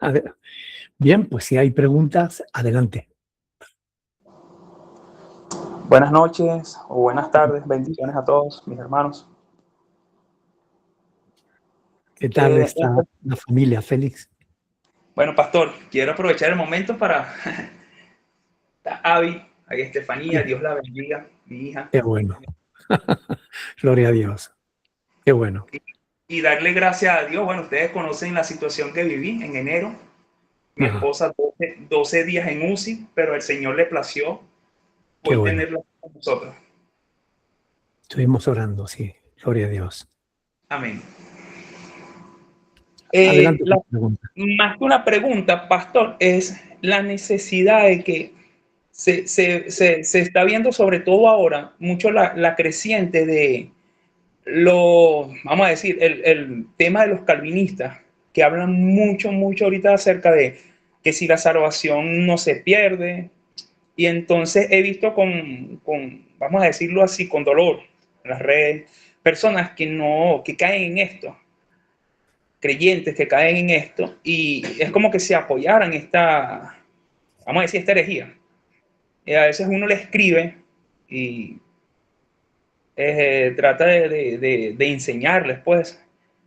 A ver, bien, pues si hay preguntas, adelante. Buenas noches o buenas tardes, bendiciones a todos mis hermanos. ¿Qué tal está Bueno, la familia, Félix? pastor, quiero aprovechar el momento para a Abby, a Estefanía, Sí, Dios la bendiga, mi hija, qué bueno. Gloria a Dios. Qué bueno. y darle gracias a Dios. Bueno, ustedes conocen la situación que viví en enero. Mi Ajá, esposa 12 días en UCI, pero el Señor le plació qué hoy bueno. tenerla con nosotros. Estuvimos orando, sí. Gloria a Dios. Amén. Adelante con La, la pregunta. más que una pregunta, pastor, es la necesidad de que se está viendo, sobre todo ahora, mucho la creciente de vamos a decir, el tema de los calvinistas, que hablan mucho, mucho ahorita acerca de que si la salvación no se pierde. Y entonces he visto vamos a decirlo así, con dolor en las redes, personas que caen en esto, creyentes que caen en esto, y es como que se apoyaran vamos a decir, esta herejía. Y a veces uno le escribe y trata de enseñarles, pues,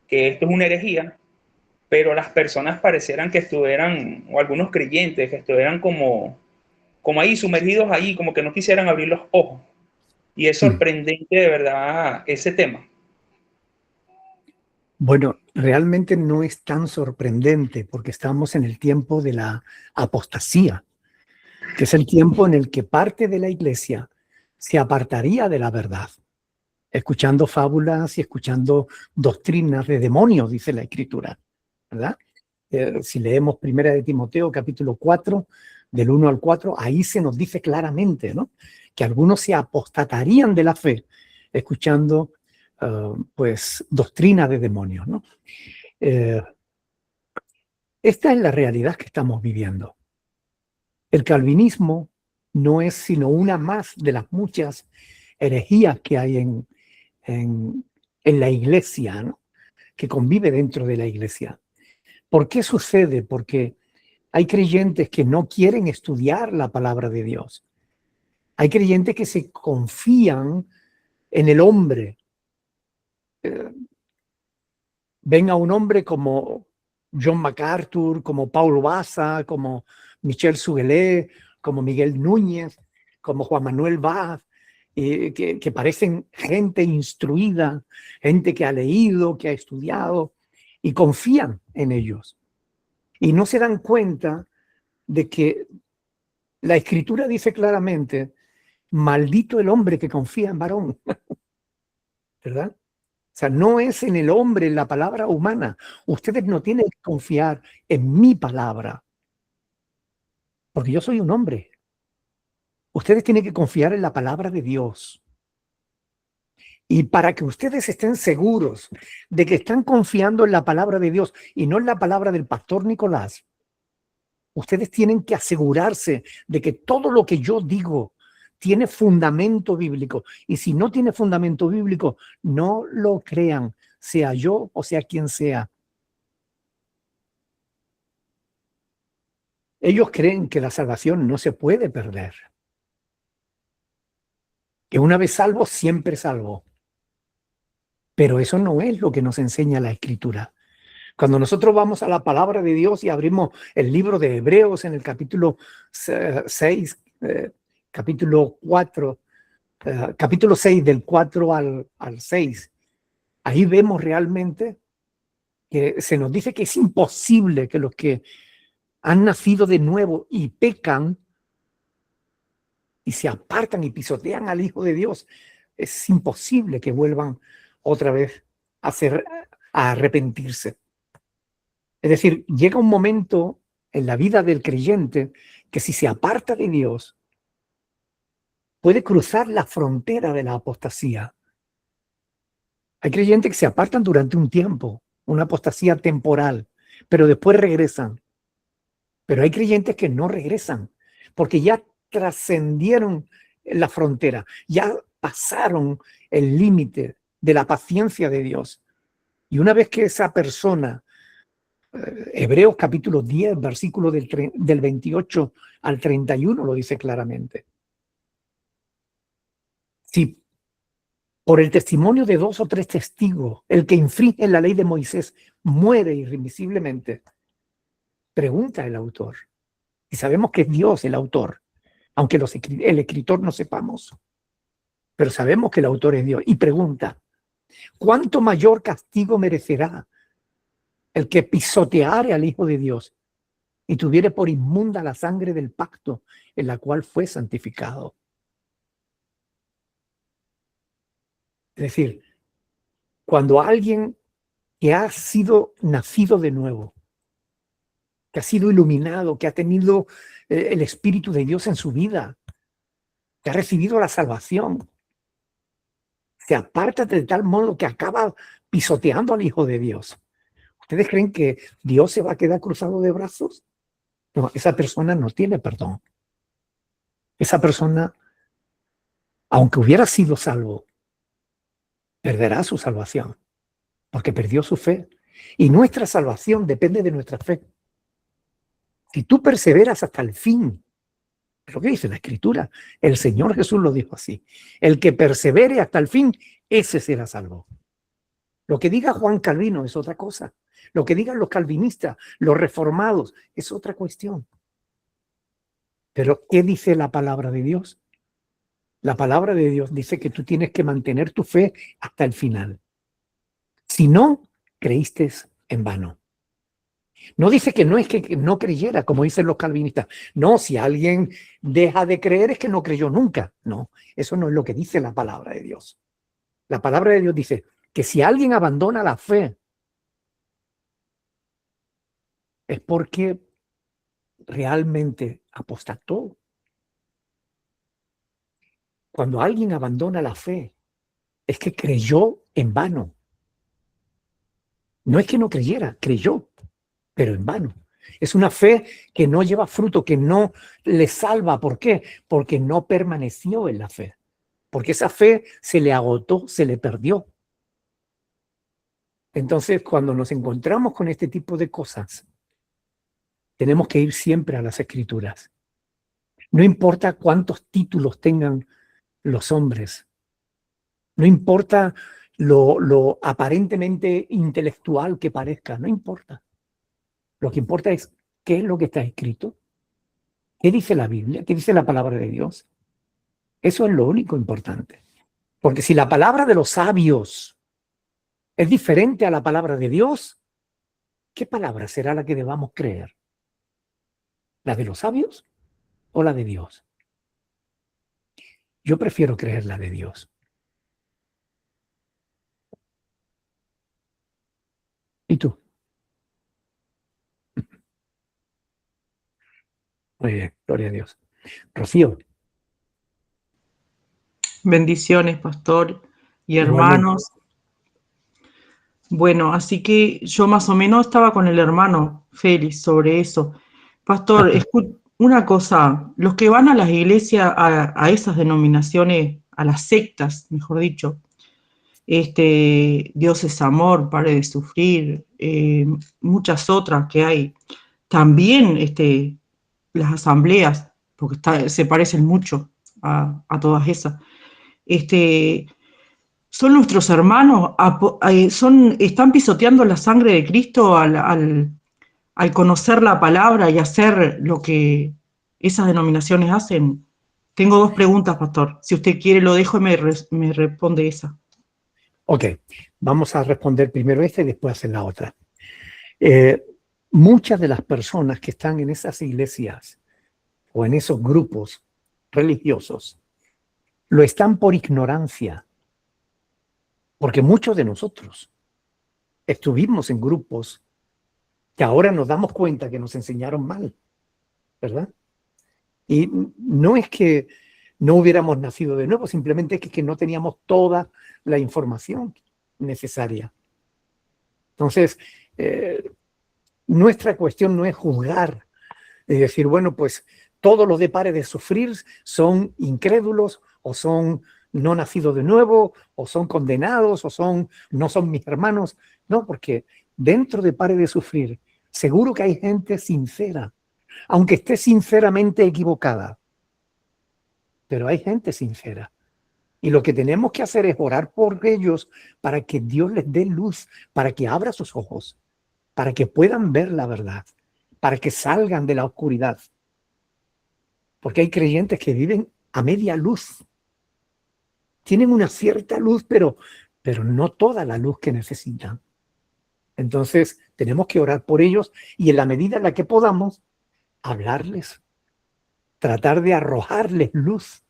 que esto es una herejía, pero las personas parecieran que estuvieran, o algunos creyentes que estuvieran como ahí, sumergidos ahí, como que no quisieran abrir los ojos. Y es Mm. sorprendente de verdad ese tema. Bueno, realmente no es tan sorprendente porque estamos en el tiempo de la apostasía, que es el tiempo en el que parte de la iglesia se apartaría de la verdad, escuchando fábulas y escuchando doctrinas de demonios, dice la Escritura, ¿verdad? Si leemos Primera de Timoteo, capítulo 4, del 1 al 4, ahí se nos dice claramente, ¿no?, que algunos se apostatarían de la fe escuchando pues doctrina de demonios, ¿no? Esta es la realidad que estamos viviendo. El calvinismo no es sino una más de las muchas herejías que hay en la iglesia, ¿no?, que convive dentro de la iglesia. ¿Por qué sucede? Porque hay creyentes que no quieren estudiar la palabra de Dios. Hay creyentes que se confían en el hombre. Ven a un hombre como John MacArthur, como Paulo Baza, como Michel Sugelé, como Miguel Núñez, como Juan Manuel Vaz, que parecen gente instruida, gente que ha leído, que ha estudiado, y confían en ellos. Y no se dan cuenta de que la Escritura dice claramente: maldito el hombre que confía en varón, ¿verdad? O sea, no es en el hombre, en la palabra humana. Ustedes no tienen que confiar en mi palabra, porque yo soy un hombre. Ustedes tienen que confiar en la palabra de Dios. Y para que ustedes estén seguros de que están confiando en la palabra de Dios y no en la palabra del pastor Nicolás, ustedes tienen que asegurarse de que todo lo que yo digo tiene fundamento bíblico. Y si no tiene fundamento bíblico, no lo crean, sea yo o sea quien sea. Ellos creen que la salvación no se puede perder, que una vez salvo, siempre salvo. Pero eso no es lo que nos enseña la Escritura. Cuando nosotros vamos a la palabra de Dios y abrimos el libro de Hebreos en el capítulo 6, capítulo 4, capítulo 6 del 4 al 6, ahí vemos realmente que se nos dice que es imposible que los que han nacido de nuevo y pecan y se apartan y pisotean al Hijo de Dios, es imposible que vuelvan otra vez a arrepentirse. Es decir, llega un momento en la vida del creyente que si se aparta de Dios, puede cruzar la frontera de la apostasía. Hay creyentes que se apartan durante un tiempo, una apostasía temporal, pero después regresan. Pero hay creyentes que no regresan, porque ya trascendieron la frontera, ya pasaron el límite de la paciencia de Dios. Y una vez que esa persona Hebreos capítulo 10, versículo del 28 al 31 lo dice claramente. Si por el testimonio de 2 o 3 testigos el que infringe la ley de Moisés muere irremisiblemente, pregunta el autor, y sabemos que es Dios el autor, aunque el escritor no sepamos, pero sabemos que el autor es Dios, y pregunta, ¿cuánto mayor castigo merecerá el que pisoteare al Hijo de Dios y tuviere por inmunda la sangre del pacto en la cual fue santificado? Es decir, cuando alguien que ha sido nacido de nuevo, que ha sido iluminado, que ha tenido el Espíritu de Dios en su vida, que ha recibido la salvación, se aparta de tal modo que acaba pisoteando al Hijo de Dios. ¿Ustedes creen que Dios se va a quedar cruzado de brazos? No, esa persona no tiene perdón. Esa persona, aunque hubiera sido salvo, perderá su salvación, porque perdió su fe. Y nuestra salvación depende de nuestra fe. Si tú perseveras hasta el fin, es lo que dice la Escritura, el Señor Jesús lo dijo así, el que persevere hasta el fin, ese será salvo. Lo que diga Juan Calvino es otra cosa. Lo que digan los calvinistas, los reformados, es otra cuestión. Pero, ¿qué dice la palabra de Dios? La palabra de Dios dice que tú tienes que mantener tu fe hasta el final. Si no, creíste en vano. No dice que no es que no creyera, como dicen los calvinistas. No, si alguien deja de creer es que no creyó nunca. No, eso no es lo que dice la palabra de Dios. La palabra de Dios dice que si alguien abandona la fe, es porque realmente apostató. Cuando alguien abandona la fe, es que creyó en vano. No es que no creyera, creyó, pero en vano. Es una fe que no lleva fruto, que no le salva. ¿Por qué? Porque no permaneció en la fe. Porque esa fe se le agotó, se le perdió. Entonces, cuando nos encontramos con este tipo de cosas, tenemos que ir siempre a las Escrituras. No importa cuántos títulos tengan los hombres, no importa lo aparentemente intelectual que parezca, no importa. Lo que importa es qué es lo que está escrito, qué dice la Biblia, qué dice la palabra de Dios. Eso es lo único importante. Porque si la palabra de los sabios es diferente a la palabra de Dios, ¿qué palabra será la que debamos creer? ¿La de los sabios o la de Dios? Yo prefiero creer la de Dios. ¿Y tú? Muy bien, gloria a Dios. Rocío. Bendiciones, pastor y hermanos. Igualmente. Bueno, así que yo más o menos estaba con el hermano Félix sobre eso. Pastor, una cosa, los que van a las iglesias, a esas denominaciones, a las sectas, mejor dicho, Dios es amor, pare de sufrir, muchas otras que hay, también las asambleas, porque se parecen mucho a todas esas. Son nuestros hermanos, están pisoteando la sangre de Cristo al conocer la palabra y hacer lo que esas denominaciones hacen. Tengo dos preguntas, pastor. Si usted quiere lo dejo y me responde esa. Ok, vamos a responder primero esta y después hacer la otra. Muchas de las personas que están en esas iglesias o en esos grupos religiosos lo están por ignorancia, porque muchos de nosotros estuvimos en grupos que ahora nos damos cuenta que nos enseñaron mal, ¿verdad? Y no es que no hubiéramos nacido de nuevo, simplemente es que no teníamos toda la información necesaria. Entonces, nuestra cuestión no es juzgar, es decir, bueno, pues todos los de pare de sufrir son incrédulos o son no nacidos de nuevo o son condenados o no son mis hermanos. No, porque dentro de pare de sufrir Seguro que hay gente sincera, aunque esté sinceramente equivocada, pero hay gente sincera. Y lo que tenemos que hacer es orar por ellos para que Dios les dé luz, para que abra sus ojos, para que puedan ver la verdad, para que salgan de la oscuridad. Porque hay creyentes que viven a media luz. Tienen una cierta luz, pero no toda la luz que necesitan. Entonces, tenemos que orar por ellos y en la medida en la que podamos, hablarles, tratar de arrojarles luz.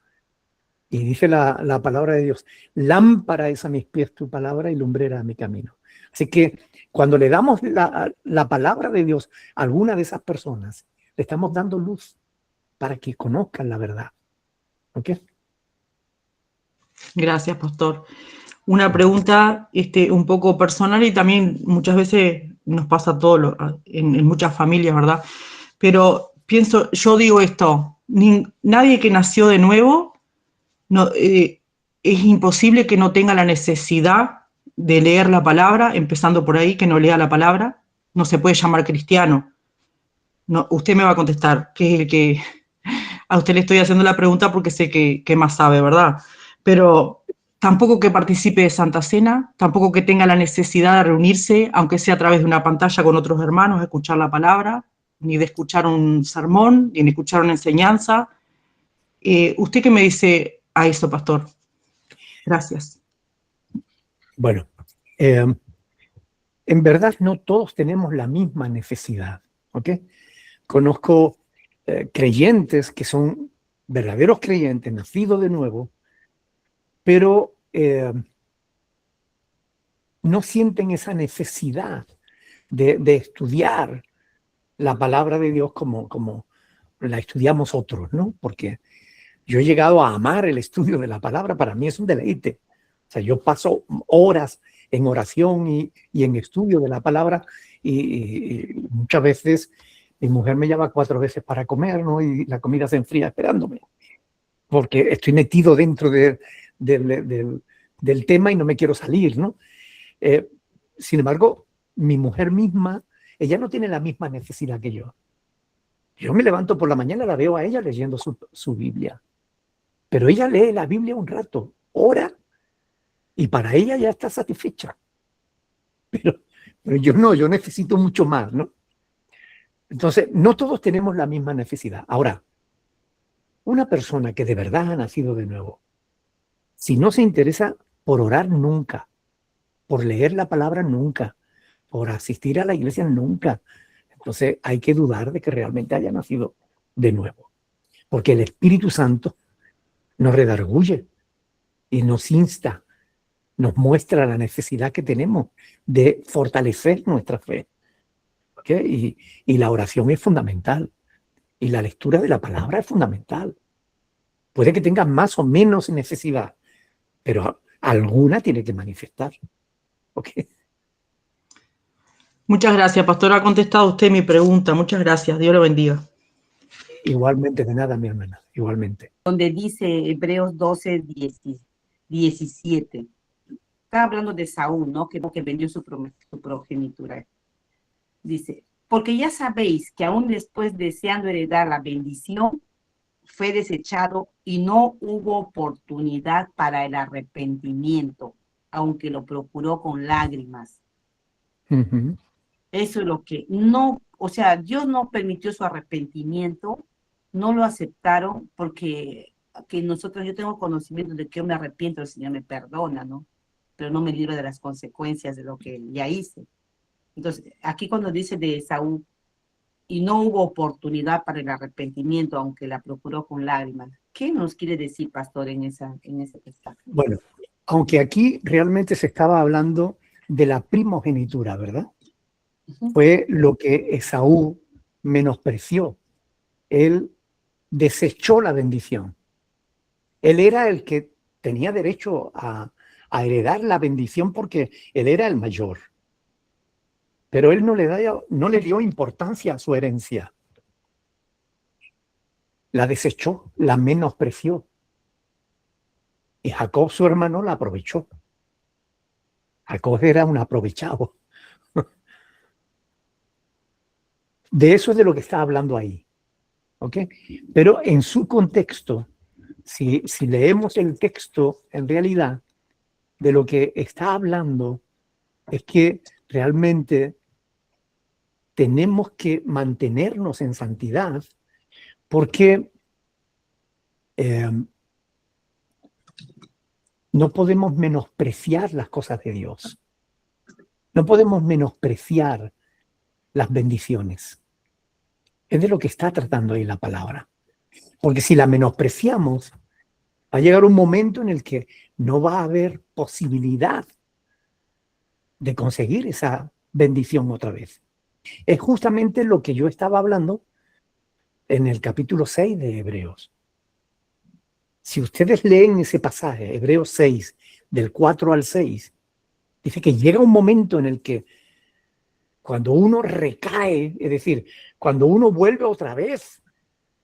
Y dice la palabra de Dios, lámpara es a mis pies tu palabra y lumbrera a mi camino. Así que cuando le damos la palabra de Dios a alguna de esas personas, le estamos dando luz para que conozcan la verdad. ¿Ok? Gracias, pastor. Una pregunta un poco personal y también muchas veces nos pasa todo en muchas familias, ¿verdad? Pero yo digo esto, nadie que nació de nuevo, es imposible que no tenga la necesidad de leer la palabra, empezando por ahí, que no lea la palabra, no se puede llamar cristiano. No, usted me va a contestar, que es el que a usted le estoy haciendo la pregunta porque sé que más sabe, ¿verdad? Pero tampoco que participe de Santa Cena, tampoco que tenga la necesidad de reunirse, aunque sea a través de una pantalla con otros hermanos, a escuchar la palabra, ni de escuchar un sermón, ni de escuchar una enseñanza. ¿Usted qué me dice a eso, pastor? Gracias. Bueno, en verdad no todos tenemos la misma necesidad, ¿ok? Conozco creyentes que son verdaderos creyentes, nacidos de nuevo, pero no sienten esa necesidad de estudiar la palabra de Dios como la estudiamos otros, ¿no? Porque yo he llegado a amar el estudio de la palabra, para mí es un deleite. O sea, yo paso horas en oración y en estudio de la palabra y muchas veces mi mujer me llama 4 veces para comer, ¿no? Y la comida se enfría esperándome, porque estoy metido dentro del tema y no me quiero salir, ¿no? Sin embargo, mi mujer misma, ella no tiene la misma necesidad que yo. Yo me levanto por la mañana, la veo a ella leyendo su Biblia, pero ella lee la Biblia un rato, ora, y para ella ya está satisfecha. Pero yo no, yo necesito mucho más, ¿no? Entonces, no todos tenemos la misma necesidad. Ahora, una persona que de verdad ha nacido de nuevo, si no se interesa por orar nunca, por leer la palabra nunca, por asistir a la iglesia nunca, entonces hay que dudar de que realmente haya nacido de nuevo. Porque el Espíritu Santo nos redarguye y nos insta, nos muestra la necesidad que tenemos de fortalecer nuestra fe. ¿Okay? Y la oración es fundamental. Y la lectura de la palabra es fundamental. Puede que tengas más o menos necesidad, pero alguna tiene que manifestar. ¿Okay? Muchas gracias, pastor. Ha contestado usted mi pregunta. Muchas gracias. Dios lo bendiga. Igualmente, de nada, mi hermana. Igualmente. Donde dice Hebreos 12, 17. Está hablando de Saúl, ¿no? Que vendió su progenitura. Dice, porque ya sabéis que aún después deseando heredar la bendición, fue desechado y no hubo oportunidad para el arrepentimiento, aunque lo procuró con lágrimas. Uh-huh. Eso es lo que no, o sea, Dios no permitió su arrepentimiento, no lo aceptaron porque yo tengo conocimiento de que yo me arrepiento, el Señor me perdona, ¿no? Pero no me libro de las consecuencias de lo que ya hice. Entonces, aquí cuando dice de Saúl, y no hubo oportunidad para el arrepentimiento, aunque la procuró con lágrimas. ¿Qué nos quiere decir, pastor, en ese pasaje? Bueno, aunque aquí realmente se estaba hablando de la primogenitura, ¿verdad? Uh-huh. Fue lo que Esaú menospreció. Él desechó la bendición. Él era el que tenía derecho a heredar la bendición porque él era el mayor. Pero él no le dio importancia a su herencia. La desechó, la menospreció. Y Jacob, su hermano, la aprovechó. Jacob era un aprovechado. De eso es de lo que está hablando ahí. ¿Ok? Pero en su contexto, si leemos el texto, en realidad, de lo que está hablando es que realmente tenemos que mantenernos en santidad porque no podemos menospreciar las cosas de Dios. No podemos menospreciar las bendiciones. Es de lo que está tratando ahí la palabra. Porque si la menospreciamos, va a llegar un momento en el que no va a haber posibilidad de conseguir esa bendición otra vez. Es justamente lo que yo estaba hablando en el capítulo 6 de Hebreos. Si ustedes leen ese pasaje, Hebreos 6, del 4 al 6, dice que llega un momento en el que cuando uno recae, es decir, cuando uno vuelve otra vez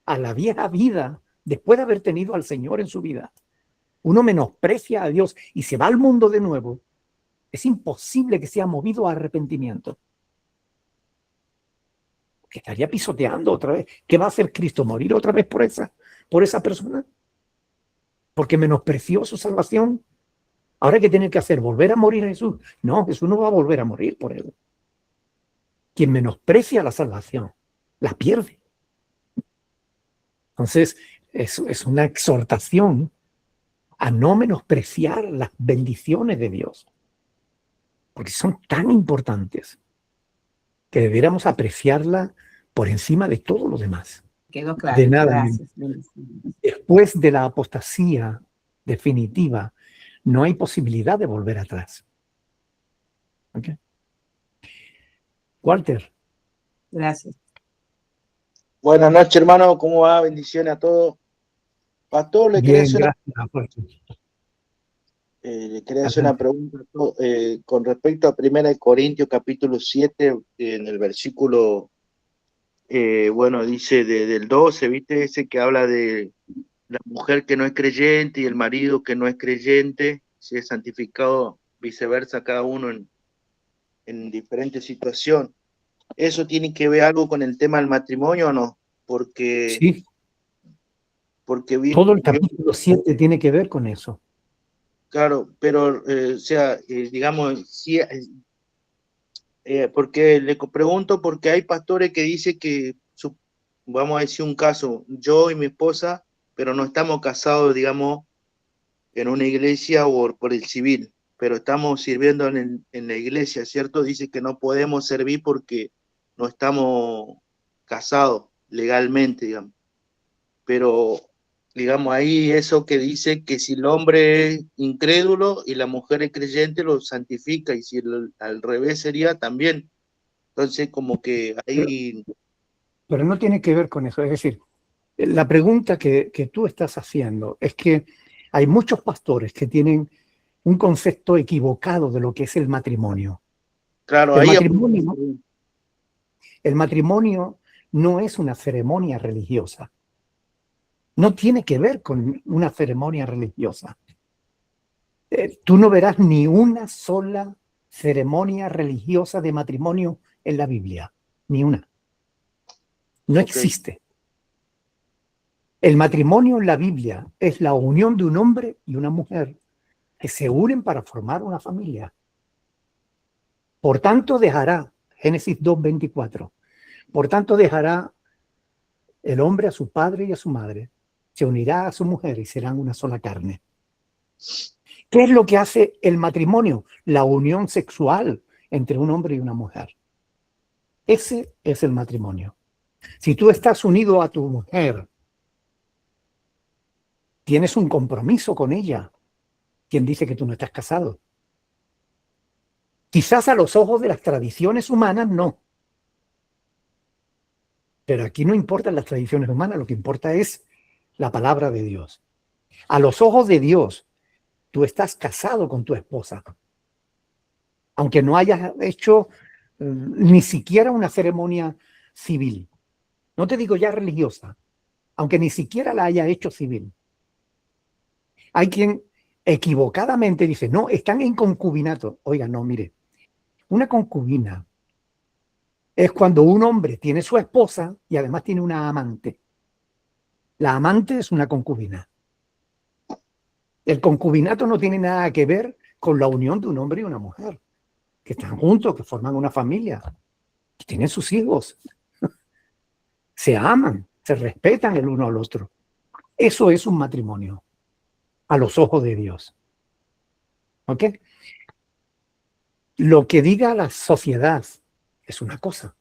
a la vieja vida, después de haber tenido al Señor en su vida, uno menosprecia a Dios y se va al mundo de nuevo, es imposible que sea movido a arrepentimiento. Que estaría pisoteando otra vez. ¿Qué va a hacer Cristo? ¿Morir otra vez por esa persona? Porque menospreció su salvación. Ahora, ¿qué tiene que hacer? ¿Volver a morir a Jesús? No, Jesús no va a volver a morir por él. Quien menosprecia la salvación, la pierde. Entonces, es una exhortación a no menospreciar las bendiciones de Dios, porque son tan importantes que debiéramos apreciarla por encima de todo lo demás. Quedó claro. De nada. Gracias. Después de la apostasía definitiva, no hay posibilidad de volver atrás. ¿Okay? Walter. Gracias. Buenas noches, hermano. ¿Cómo va? Bendiciones a todos. Pastor, le quería hacer una pregunta con respecto a 1 Corintios capítulo 7, en el versículo, dice del 12, ¿viste? Ese que habla de la mujer que no es creyente y el marido que no es creyente, si es santificado, viceversa, cada uno en diferente situación. ¿Eso tiene que ver algo con el tema del matrimonio o no? Porque sí. Todo el capítulo 7 tiene que ver con eso. Claro, pero, digamos, sí, porque le pregunto, porque hay pastores que dicen que, vamos a decir un caso, yo y mi esposa, pero no estamos casados, digamos, en una iglesia o por el civil, pero estamos sirviendo en la iglesia, ¿cierto? Dice que no podemos servir porque no estamos casados legalmente, digamos. Pero, digamos, ahí eso que dice que si el hombre es incrédulo y la mujer es creyente, lo santifica, y si al revés sería también. Entonces, como que ahí... Pero no tiene que ver con eso. Es decir, la pregunta que tú estás haciendo es que hay muchos pastores que tienen un concepto equivocado de lo que es el matrimonio. Claro, el matrimonio no es una ceremonia religiosa. No tiene que ver con una ceremonia religiosa. Tú no verás ni una sola ceremonia religiosa de matrimonio en la Biblia. Ni una. No existe. El matrimonio en la Biblia es la unión de un hombre y una mujer que se unen para formar una familia. Por tanto, dejará, Génesis 2:24, por tanto dejará el hombre a su padre y a su madre, se unirá a su mujer y serán una sola carne. ¿Qué es lo que hace el matrimonio? La unión sexual entre un hombre y una mujer. Ese es el matrimonio. Si tú estás unido a tu mujer, tienes un compromiso con ella. ¿Quién dice que tú no estás casado? Quizás a los ojos de las tradiciones humanas, no. Pero aquí no importan las tradiciones humanas, lo que importa es la palabra de Dios. A los ojos de Dios, tú estás casado con tu esposa. Aunque no hayas hecho ni siquiera una ceremonia civil. No te digo ya religiosa, aunque ni siquiera la haya hecho civil. Hay quien equivocadamente dice, no, están en concubinato. Oiga, no, mire, una concubina es cuando un hombre tiene su esposa y además tiene una amante. La amante es una concubina. El concubinato no tiene nada que ver con la unión de un hombre y una mujer, que están juntos, que forman una familia, que tienen sus hijos, se aman, se respetan el uno al otro. Eso es un matrimonio a los ojos de Dios. ¿Ok? Lo que diga la sociedad es una cosa.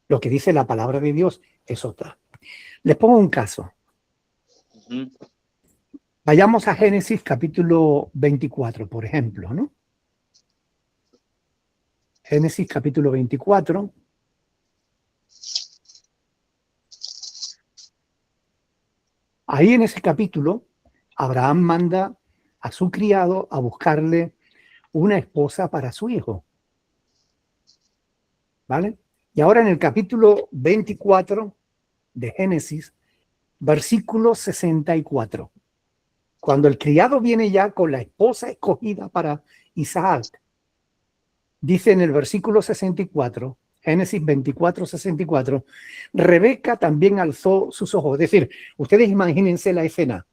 Lo que dice la palabra de Dios es otra. Les pongo un caso. Ujú. Vayamos a Génesis capítulo 24, por ejemplo, ¿no? Génesis capítulo 24. Ahí en ese capítulo, Abraham manda a su criado a buscarle una esposa para su hijo. ¿Vale? Y ahora en el capítulo 24 de Génesis, versículo 64. Cuando el criado viene ya con la esposa escogida para Isaac, dice en el versículo 64, Génesis 24, 64, Rebeca también alzó sus ojos. Es decir, ustedes imagínense la escena.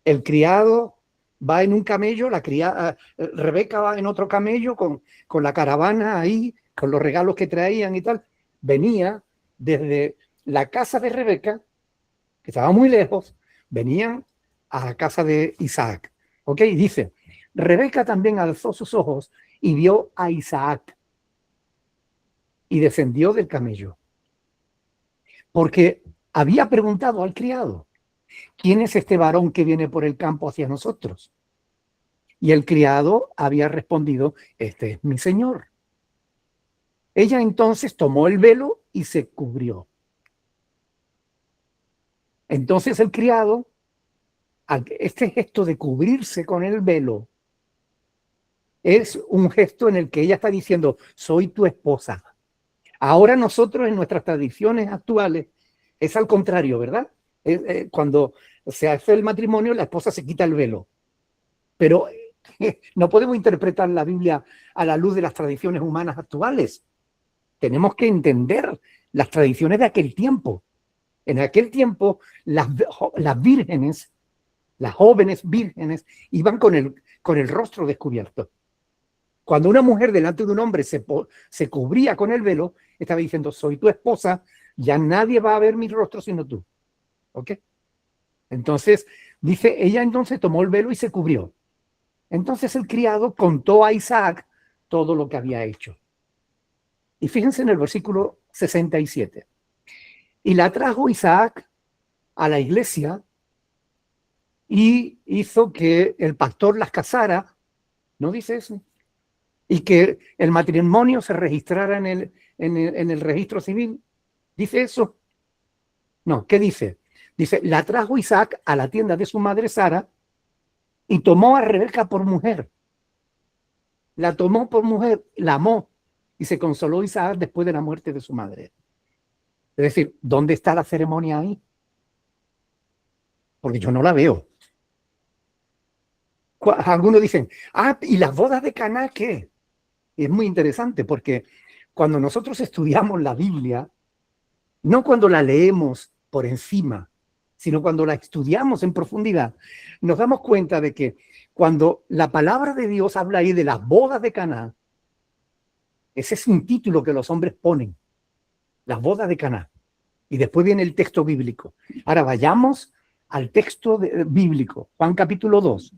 El criado va en un camello, Rebeca va en otro camello con la caravana ahí, con los regalos que traían y tal. Venía desde la casa de Rebeca, que estaba muy lejos, venían a la casa de Isaac. ¿Ok? Dice, Rebeca también alzó sus ojos y vio a Isaac y descendió del camello. Porque había preguntado al criado, ¿quién es este varón que viene por el campo hacia nosotros? Y el criado había respondido, este es mi señor. Ella entonces tomó el velo y se cubrió. Entonces el criado, este gesto de cubrirse con el velo, es un gesto en el que ella está diciendo, soy tu esposa. Ahora nosotros en nuestras tradiciones actuales es al contrario, ¿verdad? Cuando se hace el matrimonio, la esposa se quita el velo. Pero no podemos interpretar la Biblia a la luz de las tradiciones humanas actuales. Tenemos que entender las tradiciones de aquel tiempo. En aquel tiempo, las vírgenes, las jóvenes vírgenes, iban con el rostro descubierto. Cuando una mujer delante de un hombre se cubría con el velo, estaba diciendo, soy tu esposa, ya nadie va a ver mi rostro sino tú. ¿Ok? Entonces, dice, ella entonces tomó el velo y se cubrió. Entonces el criado contó a Isaac todo lo que había hecho. Y fíjense en el versículo 67. Y la trajo Isaac a la iglesia y hizo que el pastor las casara. ¿No dice eso? Y que el matrimonio se registrara en el registro civil. ¿Dice eso? No, ¿qué dice? Dice, la trajo Isaac a la tienda de su madre Sara y tomó a Rebeca por mujer. La tomó por mujer, la amó y se consoló Isaac después de la muerte de su madre. Es decir, ¿dónde está la ceremonia ahí? Porque yo no la veo. Algunos dicen, ¿y las bodas de Caná qué? Es muy interesante porque cuando nosotros estudiamos la Biblia, no cuando la leemos por encima, sino cuando la estudiamos en profundidad, nos damos cuenta de que cuando la palabra de Dios habla ahí de las bodas de Caná, ese es un título que los hombres ponen, las bodas de Caná. Y después viene el texto bíblico. Ahora vayamos al texto bíblico, Juan capítulo 2.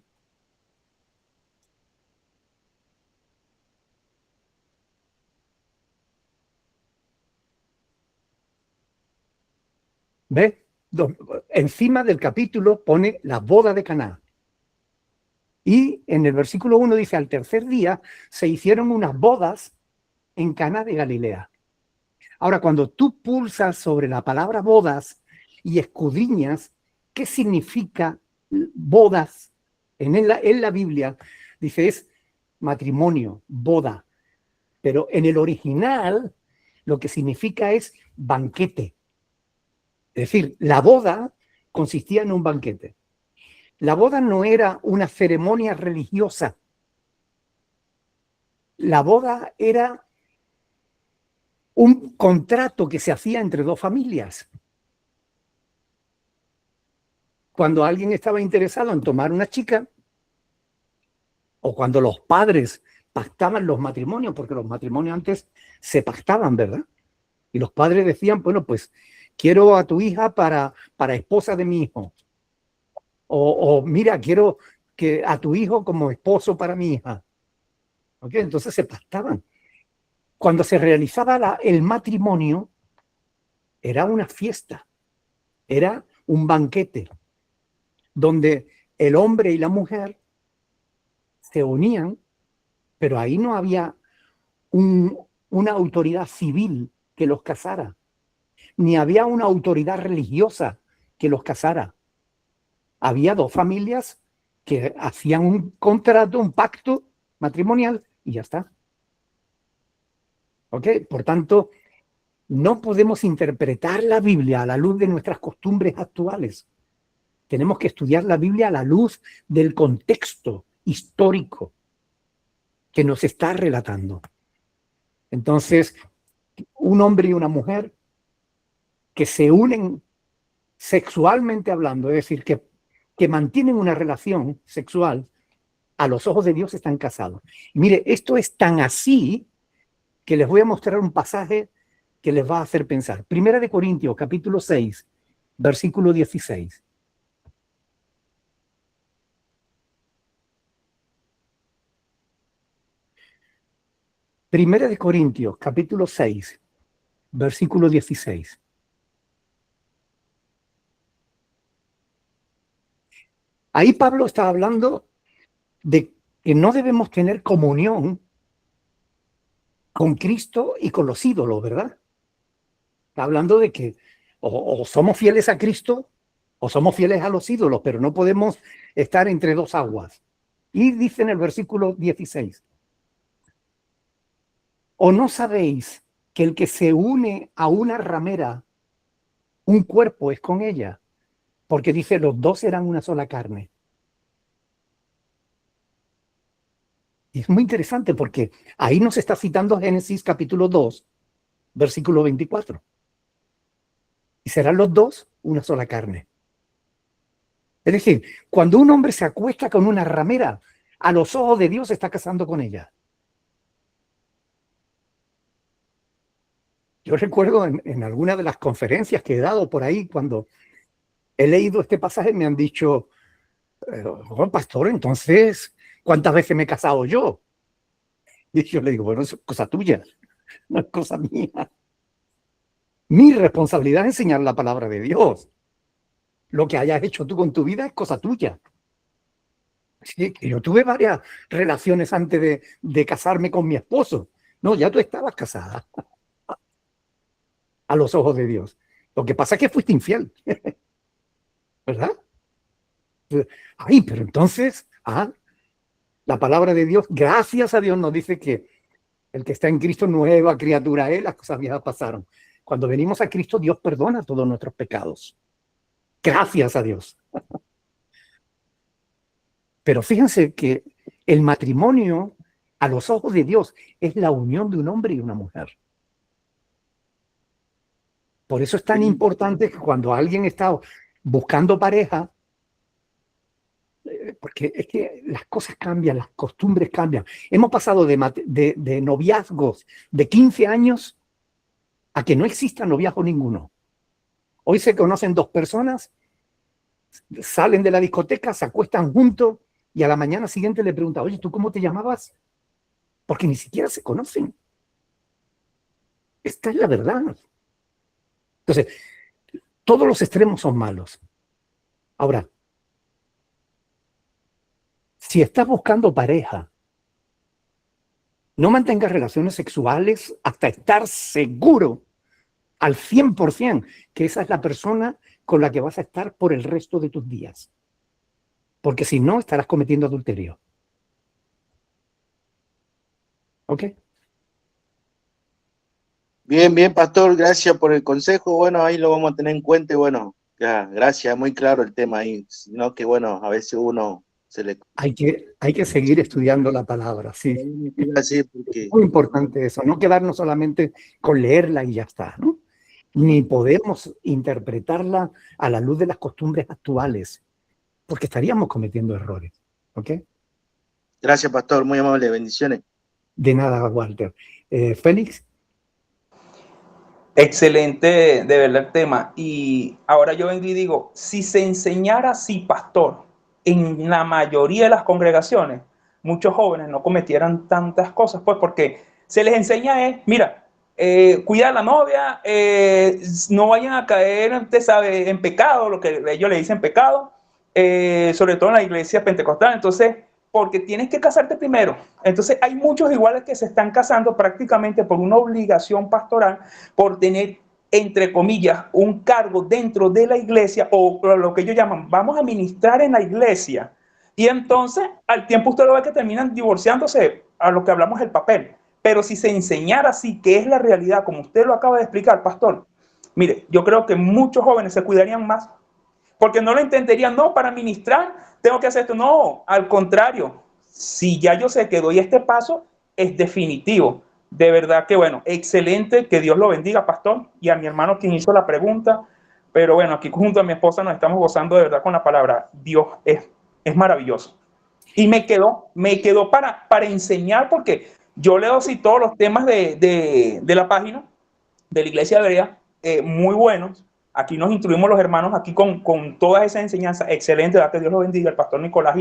¿Ve? Encima del capítulo pone la boda de Caná. Y en el versículo 1 dice, al tercer día se hicieron unas bodas en Caná de Galilea. Ahora, cuando tú pulsas sobre la palabra bodas y escudriñas qué significa bodas en la Biblia, dice es matrimonio, boda. Pero en el original lo que significa es banquete. Es decir, la boda consistía en un banquete. La boda no era una ceremonia religiosa. La boda era un contrato que se hacía entre dos familias. Cuando alguien estaba interesado en tomar una chica, o cuando los padres pactaban los matrimonios, porque los matrimonios antes se pactaban, ¿verdad? Y los padres decían, bueno, pues quiero a tu hija para esposa de mi hijo. O mira, quiero que a tu hijo como esposo para mi hija. ¿Ok? Entonces se pactaban. Cuando se realizaba el matrimonio, era una fiesta, era un banquete, donde el hombre y la mujer se unían, pero ahí no había una autoridad civil que los casara, ni había una autoridad religiosa que los casara. Había dos familias que hacían un contrato, un pacto matrimonial y ya está. ¿Ok? Por tanto, no podemos interpretar la Biblia a la luz de nuestras costumbres actuales. Tenemos que estudiar la Biblia a la luz del contexto histórico que nos está relatando. Entonces, un hombre y una mujer que se unen sexualmente hablando, es decir, que mantienen una relación sexual, a los ojos de Dios están casados. Y mire, esto es tan así que les voy a mostrar un pasaje que les va a hacer pensar. Primera de Corintios, capítulo 6, versículo 16. Primera de Corintios, capítulo 6, versículo 16. Ahí Pablo está hablando de que no debemos tener comunión con Cristo y con los ídolos, ¿verdad? Está hablando de que o somos fieles a Cristo o somos fieles a los ídolos, pero no podemos estar entre dos aguas. Y dice en el versículo 16, ¿o no sabéis que el que se une a una ramera, un cuerpo es con ella? Porque dice, los dos eran una sola carne. Y es muy interesante porque ahí nos está citando Génesis capítulo 2, versículo 24. Y serán los dos una sola carne. Es decir, cuando un hombre se acuesta con una ramera, a los ojos de Dios se está casando con ella. Yo recuerdo en alguna de las conferencias que he dado por ahí, cuando he leído este pasaje, me han dicho, oh, pastor, entonces, ¿cuántas veces me he casado yo? Y yo le digo, bueno, eso es cosa tuya, no es cosa mía. Mi responsabilidad es enseñar la palabra de Dios. Lo que hayas hecho tú con tu vida es cosa tuya. Sí, yo tuve varias relaciones antes de casarme con mi esposo. No, ya tú estabas casada a los ojos de Dios. Lo que pasa es que fuiste infiel, ¿verdad? Ay, pero entonces, la palabra de Dios, gracias a Dios, nos dice que el que está en Cristo, nueva criatura es, las cosas viejas pasaron. Cuando venimos a Cristo, Dios perdona todos nuestros pecados. Gracias a Dios. Pero fíjense que el matrimonio, a los ojos de Dios, es la unión de un hombre y una mujer. Por eso es tan importante que cuando alguien está buscando pareja, porque es que las cosas cambian, las costumbres cambian. Hemos pasado de noviazgos de 15 años a que no exista noviazgo ninguno. Hoy se conocen dos personas, salen de la discoteca, se acuestan juntos y a la mañana siguiente le preguntan, oye, ¿tú cómo te llamabas? Porque ni siquiera se conocen. Esta es la verdad. Entonces, todos los extremos son malos. Ahora, si estás buscando pareja, no mantengas relaciones sexuales hasta estar seguro al 100% que esa es la persona con la que vas a estar por el resto de tus días. Porque si no, estarás cometiendo adulterio. ¿Ok? Bien, bien, pastor, gracias por el consejo. Bueno, ahí lo vamos a tener en cuenta. Y bueno, ya, gracias, muy claro el tema ahí. Sino que bueno, a veces uno Hay que seguir estudiando la palabra, sí. Así porque Muy importante eso, no quedarnos solamente con leerla y ya está, ¿no? Ni podemos interpretarla a la luz de las costumbres actuales, porque estaríamos cometiendo errores, ¿ok? gracias, pastor, muy amable, bendiciones. De nada, Walter. Félix. Excelente, de verdad, el tema. Y ahora yo vengo y digo, si se enseñara así, pastor, en la mayoría de las congregaciones, muchos jóvenes no cometieran tantas cosas, pues porque se les enseña mira, cuida a la novia, no vayan a caer, usted sabe, en pecado, lo que ellos le dicen pecado, sobre todo en la iglesia pentecostal. Entonces, porque tienes que casarte primero. Entonces hay muchos iguales que se están casando prácticamente por una obligación pastoral, por tener, entre comillas, un cargo dentro de la iglesia, o lo que ellos llaman, vamos a ministrar en la iglesia. Y entonces, al tiempo usted lo ve que terminan divorciándose, a lo que hablamos el papel. Pero si se enseñara así, que es la realidad, como usted lo acaba de explicar, pastor, mire, yo creo que muchos jóvenes se cuidarían más, porque no lo entenderían, no, para ministrar tengo que hacer esto. No, al contrario, si ya yo sé que doy este paso, es definitivo. De verdad que bueno, excelente, que Dios lo bendiga, pastor, y a mi hermano quien hizo la pregunta. Pero bueno, aquí junto a mi esposa nos estamos gozando de verdad con la palabra. Dios es maravilloso. Y me quedó para enseñar, porque yo leo así todos los temas de la página de la Iglesia Hebrea, muy buenos. Aquí nos instruimos los hermanos aquí con todas esas enseñanzas excelentes, que Dios los bendiga, al pastor Nicolás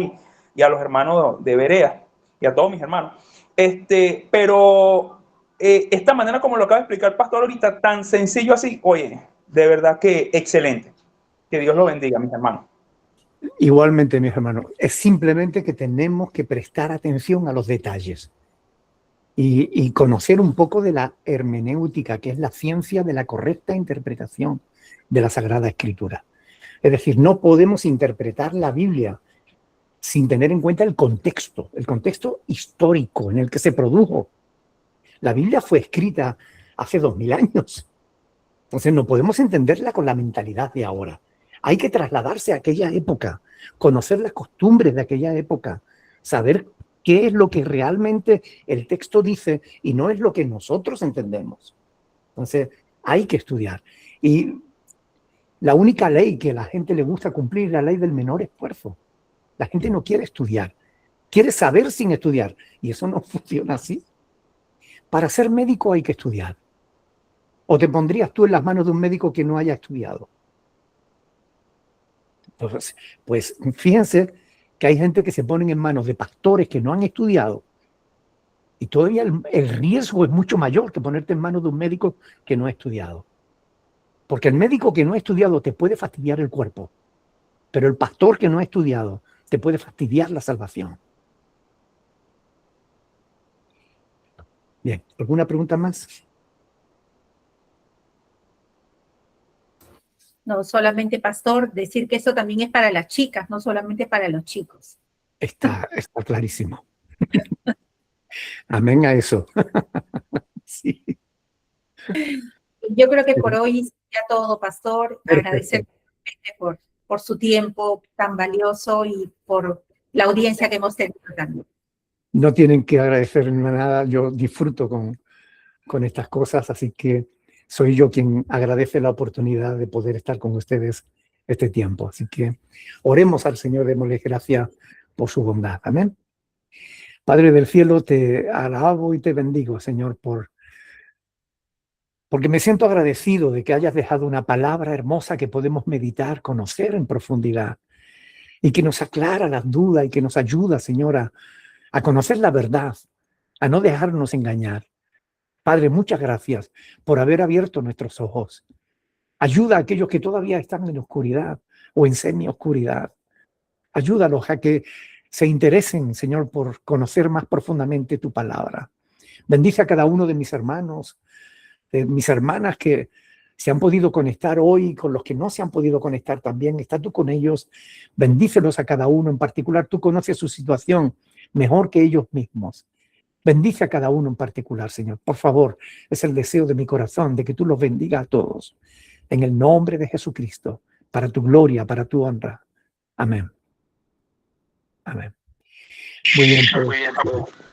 y a los hermanos de Berea y a todos mis hermanos. Pero esta manera como lo acaba de explicar el pastor ahorita, tan sencillo así, oye, de verdad que excelente. Que Dios lo bendiga, mis hermanos. Igualmente, mis hermanos, es simplemente que tenemos que prestar atención a los detalles y conocer un poco de la hermenéutica, que es la ciencia de la correcta interpretación de la Sagrada Escritura. Es decir, no podemos interpretar la Biblia sin tener en cuenta el contexto histórico en el que se produjo. La Biblia fue escrita hace 2000 años. Entonces no podemos entenderla con la mentalidad de ahora. Hay que trasladarse a aquella época, conocer las costumbres de aquella época, saber qué es lo que realmente el texto dice y no es lo que nosotros entendemos. Entonces hay que estudiar. Y la única ley que a la gente le gusta cumplir es la ley del menor esfuerzo. La gente no quiere estudiar, quiere saber sin estudiar. Y eso no funciona así. Para ser médico hay que estudiar. ¿O te pondrías tú en las manos de un médico que no haya estudiado? Entonces, pues fíjense que hay gente que se ponen en manos de pastores que no han estudiado y todavía el riesgo es mucho mayor que ponerte en manos de un médico que no ha estudiado. Porque el médico que no ha estudiado te puede fastidiar el cuerpo, pero el pastor que no ha estudiado te puede fastidiar la salvación. Bien, ¿alguna pregunta más? No, solamente, pastor, decir que eso también es para las chicas, no solamente para los chicos. Está clarísimo. Amén a eso. Sí. Yo creo que por hoy sería todo, pastor. Agradecer por su tiempo tan valioso y por la audiencia que hemos tenido también. No tienen que agradecerme nada, yo disfruto con estas cosas, así que soy yo quien agradece la oportunidad de poder estar con ustedes este tiempo. Así que oremos al Señor, démosle gracias por su bondad. Amén. Padre del cielo, te alabo y te bendigo, Señor, porque me siento agradecido de que hayas dejado una palabra hermosa que podemos meditar, conocer en profundidad y que nos aclara las dudas y que nos ayuda, Señora, a conocer la verdad, a no dejarnos engañar. Padre, muchas gracias por haber abierto nuestros ojos. Ayuda a aquellos que todavía están en oscuridad o en semi-oscuridad. Ayúdalos a que se interesen, Señor, por conocer más profundamente tu palabra. Bendice a cada uno de mis hermanos, de mis hermanas que se han podido conectar hoy, con los que no se han podido conectar también. Está tú con ellos. Bendícelos a cada uno. En particular, tú conoces su situación mejor que ellos mismos. Bendice a cada uno en particular, Señor. Por favor, es el deseo de mi corazón de que tú los bendigas a todos. En el nombre de Jesucristo, para tu gloria, para tu honra. Amén. Amén. Muy bien. Pues.